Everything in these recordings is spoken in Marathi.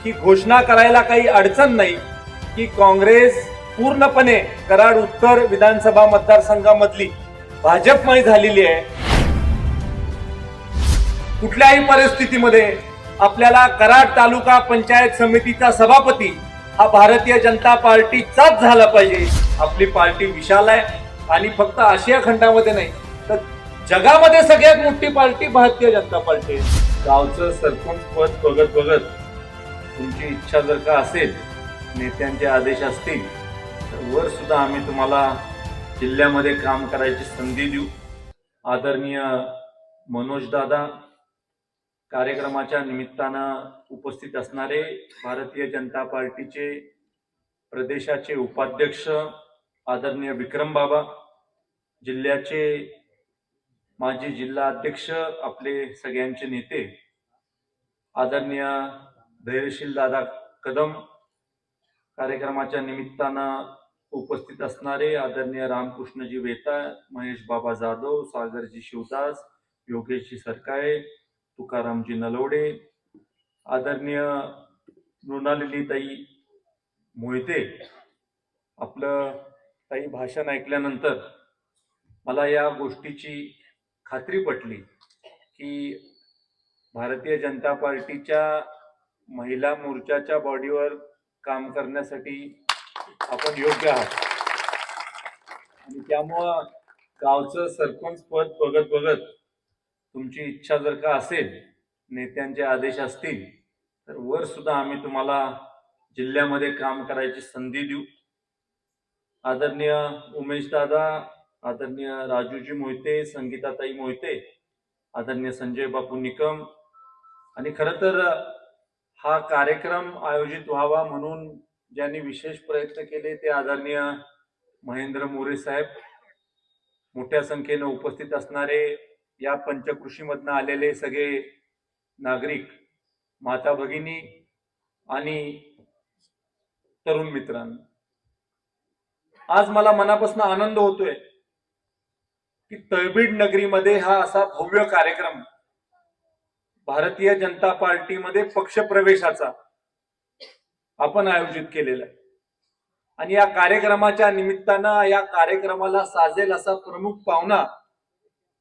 ही घोषणा करायला काही अडचण नाही की काँग्रेस पूर्णपणे कराड उत्तर विधानसभा मतदारसंघामधली भाजपमय झालेली आहे। कुठल्याही परिस्थितीमध्ये आपल्याला कराड तालुका पंचायत समितीचा सभापती हा भारतीय जनता पार्टीचाच झाला पाहिजे। आपली पार्टी विशाल आहे आणि फक्त आशिया खंडामध्ये नाही तर जगामध्ये सगळ्यात मोठी पार्टी भारतीय जनता पार्टी आहे। गावचं सरपंच पद बघत बघत तुमची इच्छा जर का असेल, नेत्यांचे आदेश असतील तर वर सुद्धा आम्ही तुम्हाला जिल्ह्यामध्ये काम करायची संधी देऊ। आदरणीय मनोज दादा, कार्यक्रमाच्या निमित्तानं उपस्थित असणारे भारतीय जनता पार्टीचे प्रदेशाचे उपाध्यक्ष आदरणीय विक्रम बाबा, जिल्ह्याचे माजी जिल्हा अध्यक्ष, आपले सगळ्यांचे नेते आदरणीय धैर्यशील दादा कदम, कार्यक्रमाच्या निमित्तानं उपस्थित असणारे आदरणीय रामकृष्णजी वेता, महेश बाबा जाधव, सागरजी शिवदास, योगेशजी सरकाळे, तुकारामजी नलवडे, आदरणीय मृणालिनीताई मोहिते। आपलं ताई भाषण ऐकल्यानंतर मला या गोष्टीची खात्री पटली की भारतीय जनता पार्टीच्या महिला मोर्चाच्या बॉडीवर काम करण्यासाठी आपण योग्य आहात आणि त्यामुळं गावचं सरपंच पद बघत बघत तुमची इच्छा जर का असेल, नेत्यांचे आदेश असतील तर वर सुद्धा आम्ही तुम्हाला जिल्ह्यामध्ये काम करायची संधी देऊ। आदरणीय उमेश दादा, आदरणीय राजूजी मोहिते, संगीताताई मोहिते, आदरणीय संजय बापू निकम, आणि खरं तर हा कार्यक्रम आयोजित व्हावा म्हणून ज्यांनी विशेष प्रयत्न केले ते आदरणीय महेंद्र मोरे साहेब, मोठ्या संख्येने उपस्थित असणारे या पंचकृषीमधनं आलेले सगळे नागरिक, माता भगिनी आणि तरुण मित्रांनो, आज मला मनापासून आनंद होतोय की तळबीड नगरीमध्ये हा असा भव्य कार्यक्रम भारतीय जनता पार्टीमध्ये पक्षप्रवेशाचा आपण आयोजित केलेला आहे। आणि या कार्यक्रमाच्या निमित्तानं या कार्यक्रमाला साजेल असा प्रमुख पाहुणा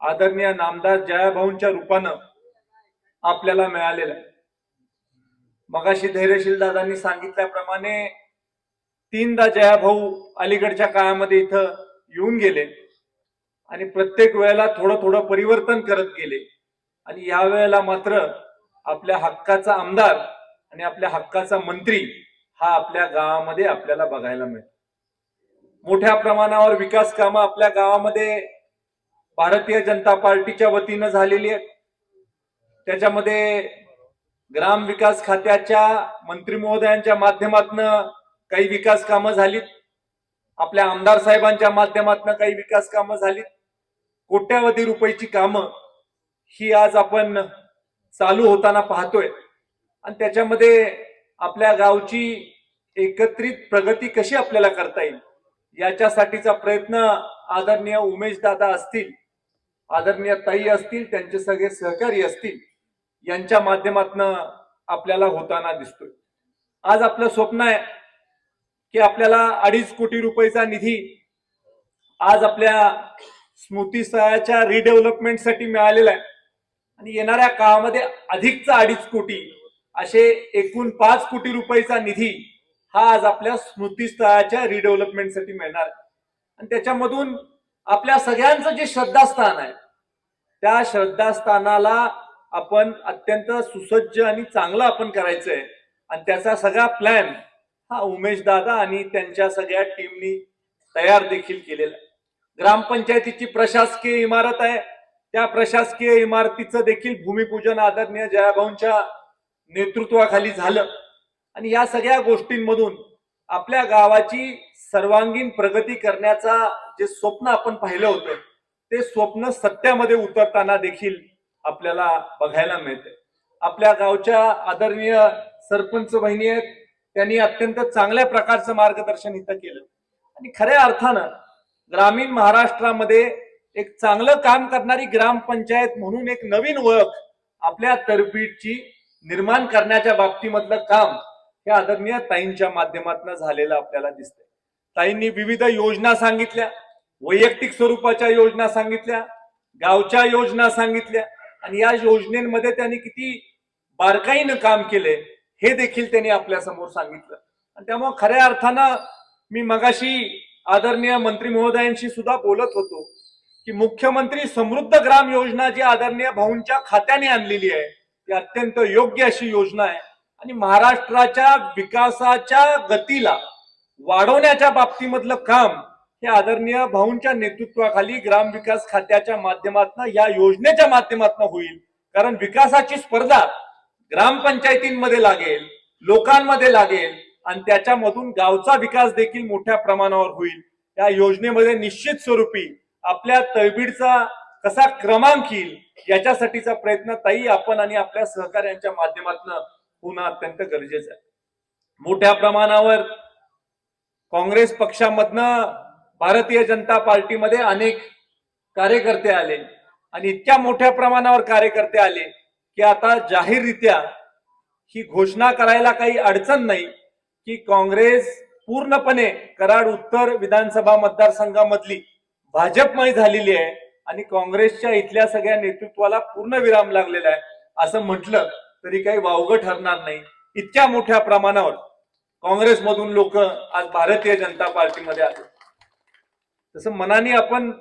आदरणीय नामदार जयाभाऊंच्या रूपानं आपल्याला मिळालेला आहे। मगाशी धैर्यशील दादांनी सांगितल्याप्रमाणे 3दा जयाभाऊ अलीकडच्या काळामध्ये इथं येऊन गेले आणि प्रत्येक वेळेला थोडं थोडं परिवर्तन करत गेले आणि या वेळेला मात्र आपल्या हक्काचा आमदार आणि आपल्या हक्काचा मंत्री हा आपल्या गावामध्ये आपल्याला बघायला मिळतो। मोठ्या प्रमाणावर विकास कामं आपल्या गावामध्ये भारतीय जनता पार्टीच्या वतीनं झालेली आहेत। त्याच्यामध्ये ग्राम विकास खात्याच्या मंत्री महोदयांच्या माध्यमातून काही विकास कामं झालीत, आपल्या आमदार साहेबांच्या माध्यमातून काही विकास कामं झालीत, कोट्यावधी रुपयाची कामं ही आज आपण चालू होताना पाहतोय आणि त्याच्यामध्ये आपल्या गावची एकत्रित प्रगती कशी आपल्याला करता येईल याच्यासाठीचा प्रयत्न आदरणीय उमेश दादा असतील, आदरणीय ताई असतील, त्यांचे सगळे सहकारी असतील, यांच्या माध्यमातून आपल्याला होताना दिसतोय। आज आपलं स्वप्न आहे की आपल्याला 2.5 कोटी रुपयाचा निधी आज आपल्या स्मृतीस्थळाच्या रिडेव्हलपमेंटसाठी मिळालेला आहे आणि येणाऱ्या काळामध्ये अधिकचा 2.5 कोटी असे एकूण 5 कोटी रुपयाचा निधी हा आज आपल्या स्मृतीस्थळाच्या रिडेव्हलपमेंटसाठी मिळणार आहे। आणि त्याच्यामधून आपल्या सगळ्यांचं जे श्रद्धास्थान आहे त्या श्रद्धास्थानाला आपण अत्यंत सुसज्ज आणि चांगलं आपण करायचंय आणि त्याचा सगळा प्लॅन हा उमेश दादा आणि त्यांच्या सगळ्या टीमनी तयार देखील केलेला आहे। ग्रामपंचायतीची प्रशासकीय इमारत आहे, त्या प्रशासकीय इमारतीचं देखील भूमिपूजन आदरणीय जयाभाऊंच्या नेतृत्वाखाली झालं आणि या सगळ्या गोष्टींमधून आपल्या गावाची सर्वांगीण प्रगती करण्याचा जे स्वप्न आपण पाहिलं होतं ते स्वप्न सत्यामध्ये उतरताना देखील आपल्याला बघायला मिळते। आपल्या गावच्या आदरणीय सरपंच बहिणी आहेत, त्यांनी अत्यंत चांगल्या प्रकारचं मार्गदर्शन इथं केलं आणि खऱ्या अर्थानं ग्रामीण महाराष्ट्रामध्ये एक चांगलं काम करणारी ग्रामपंचायत म्हणून एक नवीन ओळख आपल्या तळबीडची निर्माण करण्याच्या बाबतीमधलं काम हे आदरणीय ताईंच्या माध्यमातून झालेलं आपल्याला दिसतंय. ताईंनी विविध योजना सांगितल्या, वैयक्तिक स्वरूपाच्या योजना सांगितल्या, गावच्या योजना सांगितल्या आणि या योजनेमध्ये त्यांनी किती बारकाईनं काम केले हे देखील त्यांनी आपल्या समोर सांगितलं. आणि त्यामुळे खऱ्या अर्थानं मी मगाशी आदरणीय मंत्री महोदयांशी सुद्धा बोलत होतो की मुख्यमंत्री समृद्ध ग्राम योजना जी आदरणीय भाऊंच्या खात्याने आणलेली आहे ती अत्यंत योग्य अशी योजना आहे आणि महाराष्ट्राच्या विकासाच्या गतीला वाढवण्याच्या बाबतीमधलं काम हे आदरणीय भाऊंच्या नेतृत्वाखाली ग्रामविकास खात्याच्या माध्यमातून या योजनेच्या माध्यमातून होईल. कारण विकासाची स्पर्धा ग्रामपंचायतींमध्ये लागेल, लोकांमध्ये लागेल आणि त्याच्यामधून गावचा विकास देखील मोठ्या प्रमाणावर होईल. या योजनेमध्ये निश्चित स्वरूपी आपल्या तळबीडचा कसा क्रमांक येईल याच्यासाठीचा प्रयत्न ताई आपण आणि आपल्या सहकार्यांच्या माध्यमातून होणं अत्यंत गरजेचं आहे. मोठ्या प्रमाणावर काँग्रेस पक्षामधनं भारतीय जनता पार्टीमध्ये अनेक कार्यकर्ते आले आणि इतक्या मोठ्या प्रमाणावर कार्यकर्ते आले की आता जाहीररित्या ही घोषणा करायला काही अडचण नाही की काँग्रेस पूर्णपणे कराड उत्तर विधानसभा मतदारसंघामधली भाजपमय झालेली आहे आणि काँग्रेसच्या इथल्या सगळ्या नेतृत्वाला पूर्ण विराम लागलेला आहे असं म्हटलं तरी काही वावगं ठरणार नाही. इतक्या मोठ्या प्रमाणावर काँग्रेसमधून लोक आज भारतीय जनता पार्टीमध्ये आले. तसं मनाने आपण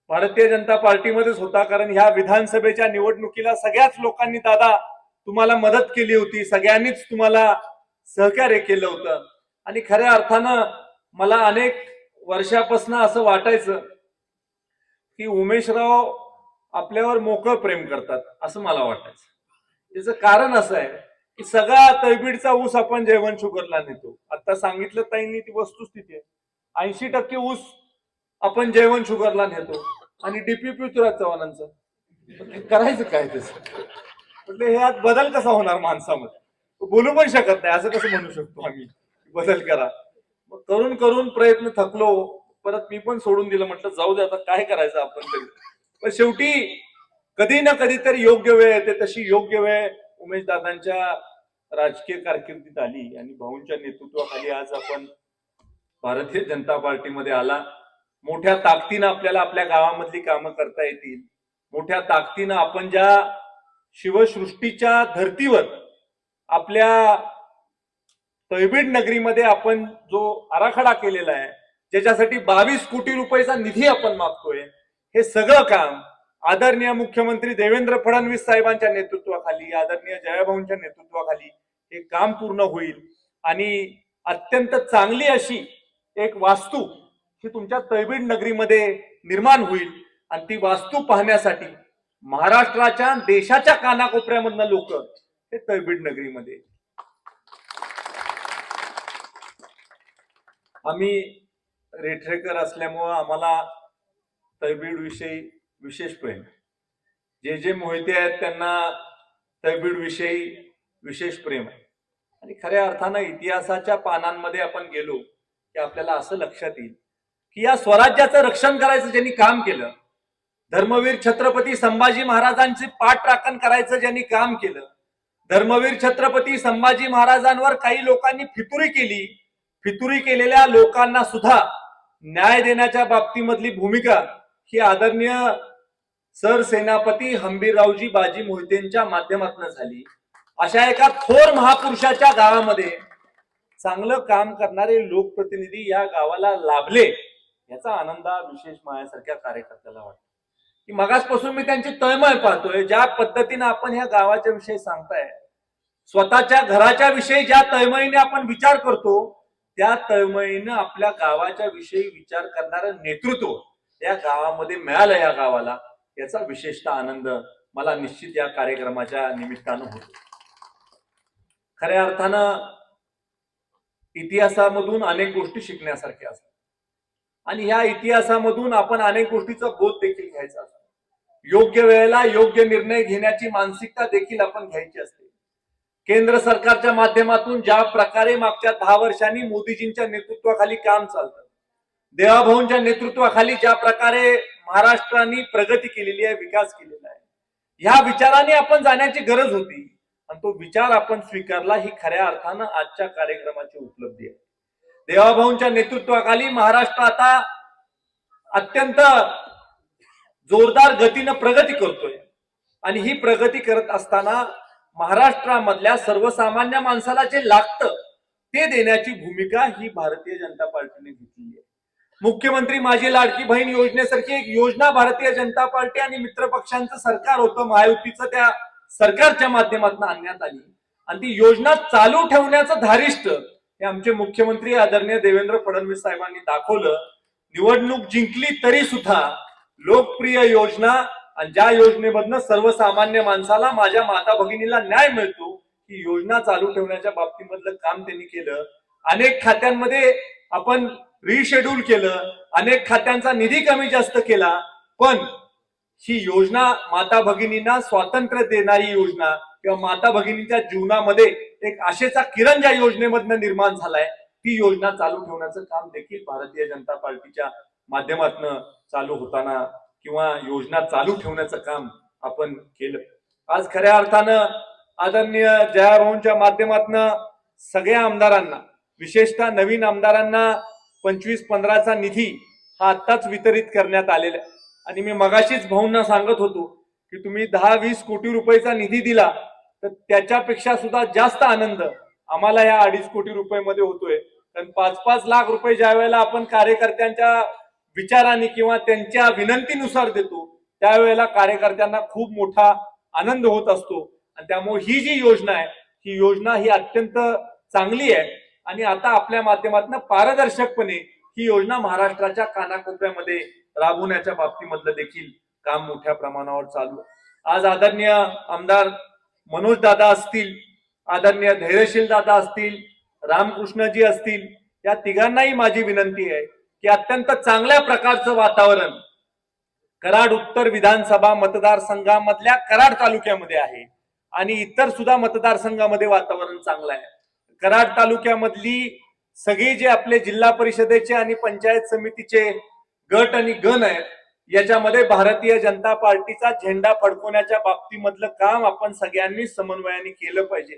भारतीय जनता पार्टीमध्येच होता कारण ह्या विधानसभेच्या निवडणुकीला सगळ्याच लोकांनी दादा तुम्हाला मदत केली होती, सगळ्यांनीच तुम्हाला सहकार्य केलं होतं आणि खऱ्या अर्थानं मला अनेक वर्षापासून असं वाटायचं की उमेशराव आपल्यावर मोकळं प्रेम करतात असं मला वाटायचं. त्याचं कारण असं आहे की सगळा तळबीडचा ऊस आपण जयवंत शुगरला नेतो. आता सांगितलं ताईंनी ती वस्तुस्थिती आहे. 80% ऊस आपण जयवंत शुगरला नेतो आणि डीपी पृथ्वीराज चव्हाणांचं करायचं काय तसं म्हटलं हे यात बदल कसा होणार माणसामध्ये, बोलू पण शकत नाही असं कसं म्हणू शकतो आम्ही बदल करा. मग करून करून प्रयत्न थकलो, परत मी पण सोडून दिलं. म्हटलं जाऊ दे आता काय करायचं आपण तरी. पण शेवटी कधी ना कधीतरी योग्य वेळ येते, तशी योग्य वेळ उमेश दादांच्या राजकीय कारकिर्दीत आली आणि भाऊंच्या नेतृत्वाखाली आज आपण भारतीय जनता पार्टीमध्ये आला. मोठ्या ताकदीनं आपल्याला आपल्या गावामधली कामं करता येतील. मोठ्या ताकदीनं आपण ज्या शिवसृष्टीच्या धर्तीवर आपल्या तळबीड नगरीमध्ये आपण जो आराखडा केलेला आहे, ज्याच्यासाठी 22 कोटी रुपयाचा निधी आपण मागतोय, हे सगळं काम आदरणीय मुख्यमंत्री देवेंद्र फडणवीस साहेबांच्या नेतृत्वाखाली, आदरणीय जयाभाऊंच्या नेतृत्वाखाली हे काम पूर्ण होईल आणि अत्यंत चांगली अशी एक वास्तू ही तुमच्या तळबीड नगरीमध्ये निर्माण होईल आणि ती वास्तू पाहण्यासाठी महाराष्ट्राच्या देशाच्या कानाकोपऱ्यामधनं लोक हे तळबीड नगरीमध्ये. आम्ही रेठरेकर असल्यामुळं आम्हाला तळबीड विषयी विशेष प्रेम. जे मोहिते आहेत त्यांना तळबीड विषयी विशेष प्रेम आहे आणि खऱ्या अर्थानं इतिहासाच्या पानांमध्ये आपण गेलो की आपल्याला असं लक्षात येईल की या स्वराज्याचं रक्षण करायचं ज्यांनी काम केलं, धर्मवीर छत्रपती संभाजी महाराजांची पाठराखण करायचं ज्यांनी काम केलं, धर्मवीर छत्रपती संभाजी महाराजांवर काही लोकांनी फितुरी केली, फितुरी केलेल्या लोकांना सुद्धा न्याय देण्याच्या बाबतीमधली भूमिका ही आदरणीय सरसेनापती हंबीररावजी बाजी मोहितेंच्या माध्यमातून झाली. अशा एका थोर महापुरुषाच्या गावामध्ये चांगलं काम करणारे लोकप्रतिनिधी या गावाला लाभले याचा आनंद विशेष माझ्यासारख्या कार्यकर्त्याला वाटतो. की मगासपासून मी त्यांची तळमळ पाहतोय, ज्या पद्धतीने आपण ह्या गावाच्या विषयी सांगताय, स्वतःच्या घराच्या विषयी ज्या तळमळीने आपण विचार करतो त्या तळमळीनं आपल्या गावाच्या विषयी विचार करणारं नेतृत्व या गावामध्ये मिळालं या गावाला, याचा विशेषतः आनंद मला निश्चित या कार्यक्रमाच्या निमित्तानं होतो. खऱ्या अर्थानं इतिहासामधून अनेक गोष्टी शिकण्यासारख्या असतात आणि ह्या इतिहासामधून आपण अनेक गोष्टीचा बोध देखील घ्यायचा असतो. योग्य वेळेला योग्य निर्णय घेण्याची मानसिकता देखील आपण घ्यायची असते. केंद्र सरकारच्या माध्यमातून ज्या प्रकारे मागच्या 10 वर्षांनी मोदीजींच्या नेतृत्वाखाली काम चालतं, देवाभाऊंच्या नेतृत्वाखाली ज्या प्रकारे महाराष्ट्राने प्रगती केलेली आहे, विकास केलेला आहे, ह्या विचाराने आपण जाण्याची गरज होती. आणि तो विचार आपण स्वीकारला ही खऱ्या अर्थानं आजच्या कार्यक्रमाची उपलब्धी आहे. देवाभाऊंच्या नेतृत्वाखाली महाराष्ट्र आता अत्यंत जोरदार गतीनं प्रगती करतोय आणि ही प्रगती करत असताना महाराष्ट्रामधल्या सर्वसामान्य माणसाला जे लागतं ते देण्याची भूमिका ही भारतीय जनता पार्टीने घेतली आहे. मुख्यमंत्री माझी लाडकी बहीण योजनेसारखी एक योजना भारतीय जनता पार्टी आणि मित्र पक्षांचं सरकार होतं महायुतीचं, त्या सरकारच्या माध्यमातून आणण्यात आली आणि ती योजना चालू ठेवण्याचं धारिष्ट हे आमचे मुख्यमंत्री आदरणीय देवेंद्र फडणवीस साहेबांनी दाखवलं. निवडणूक जिंकली तरी सुद्धा लोकप्रिय योजना आणि ज्या योजनेमधनं सर्वसामान्य माणसाला, माझ्या माता भगिनीला न्याय मिळतो, ही योजना चालू ठेवण्याच्या बाबतीमधलं काम त्यांनी केलं. अनेक खात्यांमध्ये आपण रिशेड्यूल केलं, अनेक खात्यांचा निधी कमी जास्त केला, पण ही योजना माता भगिनींना स्वातंत्र्य देणारी योजना किंवा माता भगिनींच्या जीवनामध्ये एक आशेचा किरण ज्या योजनेमधनं निर्माण झालाय ती योजना चालू ठेवण्याचं काम देखील भारतीय जनता पार्टीच्या माध्यमातून चालू होताना किंवा योजना चालू ठेवण्याचं काम आपण केलं. आज खऱ्या अर्थानं आदरणीय जयाभाऊंच्या माध्यमातून सगळ्या आमदारांना, विशेषतः नवीन आमदारांना 25-15चा निधी हा आत्ताच वितरित करण्यात आलेला आहे आणि मी मगाशीच भाऊंना सांगत होतो की तुम्ही 10-20 कोटी रुपयाचा निधी दिला तर त्याच्यापेक्षा सुद्धा जास्त आनंद आम्हाला या 2.5 कोटी रुपयामध्ये होतोय. कारण 5-5 लाख रुपये ज्या वेळेला आपण कार्यकर्त्यांच्या विचाराने किंवा त्यांच्या विनंतीनुसार देतो त्यावेळेला कार्यकर्त्यांना खूप मोठा आनंद होत असतो आणि त्यामुळे ही जी योजना आहे ही योजना ही अत्यंत चांगली आहे आणि आता आपल्या माध्यमातून पारदर्शकपणे ही योजना महाराष्ट्राच्या कानाकोपऱ्यामध्ये राबवण्याच्या बाबतीमधलं देखील काम मोठ्या प्रमाणावर चालू आहे. आज आदरणीय आमदार मनोज दादा असतील, आदरणीय धैर्यशील दादा असतील, रामकृष्णजी असतील, या तिघांनाही माझी विनंती आहे की अत्यंत चांगल्या प्रकारचं वातावरण कराड उत्तर विधानसभा मतदारसंघामधल्या कराड तालुक्यामध्ये आहे आणि इतर सुद्धा मतदारसंघामध्ये वातावरण चांगलं आहे. कराड तालुक्यामधली सगळी जे आपले जिल्हा परिषदेचे आणि पंचायत समितीचे गट आणि गण आहेत याच्यामध्ये भारतीय जनता पार्टीचा झेंडा फडकवण्याच्या बाबतीमधलं काम आपण सगळ्यांनी समन्वयाने केलं पाहिजे.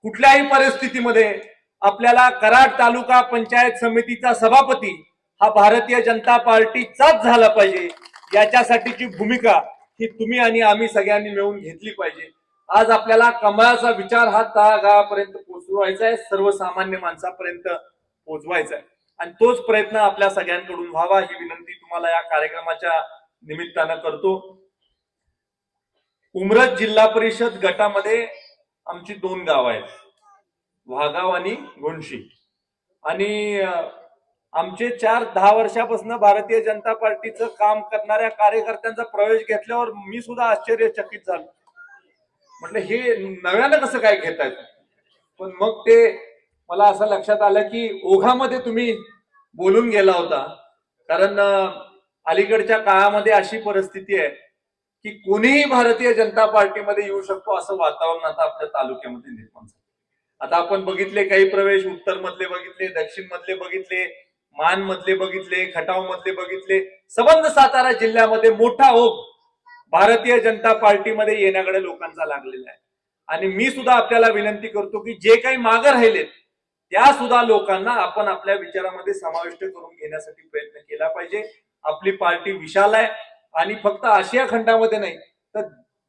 कुठल्याही परिस्थितीमध्ये आपल्याला कराड तालुका पंचायत समितीचा सभापती हा भारतीय जनता पार्टीचाच झाला पाहिजे, याच्यासाठीची भूमिका ही तुम्ही आणि आम्ही सगळ्यांनी मिळून घेतली पाहिजे. आज आपल्याला कमळाचा विचार हा तळागाळापर्यंत पोहोचवायचा आहे, सर्वसामान्य माणसापर्यंत पोहोचवायचा आहे आणि तोच प्रयत्न आपल्या सगळ्यांकडून व्हावा ही विनंती तुम्हाला या कार्यक्रमाच्या निमित्तानं करतो. उमरज जिल्हा परिषद गटामध्ये आमची 2 गाव आहेत, वाघाव आणि गोंशी, आणि आमचे 4-10 वर्षापासून भारतीय जनता पार्टीचं काम करणाऱ्या कार्यकर्त्यांचा प्रवेश घेतल्यावर मी सुद्धा आश्चर्यचकित झालो. म्हटलं हे नव्यानं कसं काय घेतायत, पण मग ते मला असं लक्षात आलं की ओघामध्ये तुम्ही बोलून गेला होता. कारण अलीकडच्या काळामध्ये अशी परिस्थिती आहे की कोणीही भारतीय जनता पार्टीमध्ये येऊ शकतो असं वातावरण आता आपल्या तालुक्यामध्ये निर्माण झालं. आता आपण बघितले काही प्रवेश उत्तर मधले बघितले, दक्षिण मधले बघितले, मान मधले बघितले, खटाव मधले बघितले, संबंध सातारा जिल्ह्यामध्ये मोठा ओघ भारतीय जनता पार्टीमध्ये येण्याकडे लोकांचा लागलेला आहे. आणि मी सुद्धा आपल्याला विनंती करतो की जे काही मागे राहिलेत त्या सुद्धा लोकांना आपण आपल्या विचारामध्ये समाविष्ट करून घेण्यासाठी प्रयत्न केला पाहिजे. आपली पार्टी विशाल आहे आणि फक्त आशिया खंडामध्ये नाही तर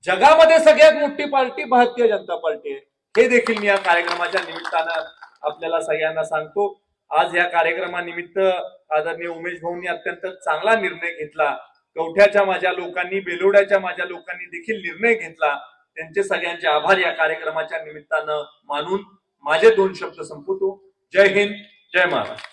जगामध्ये सगळ्यात मोठी पार्टी भारतीय जनता पार्टी आहे, हे देखील मी या कार्यक्रमाच्या निमित्तानं आपल्याला सगळ्यांना सांगतो. आज या कार्यक्रमानिमित्त आदरणीय उमेश भाऊंनी अत्यंत चांगला निर्णय घेतला. कवठ्याच्या माझ्या लोकांनी, बेलोड्याच्या माझ्या लोकांनी देखील निर्णय घेतला. त्यांचे सगळ्यांचे आभार या कार्यक्रमाच्या निमित्तानं मानून माझे 2 शब्द संपवतो. जय हिंद, जय महाराष्ट्र.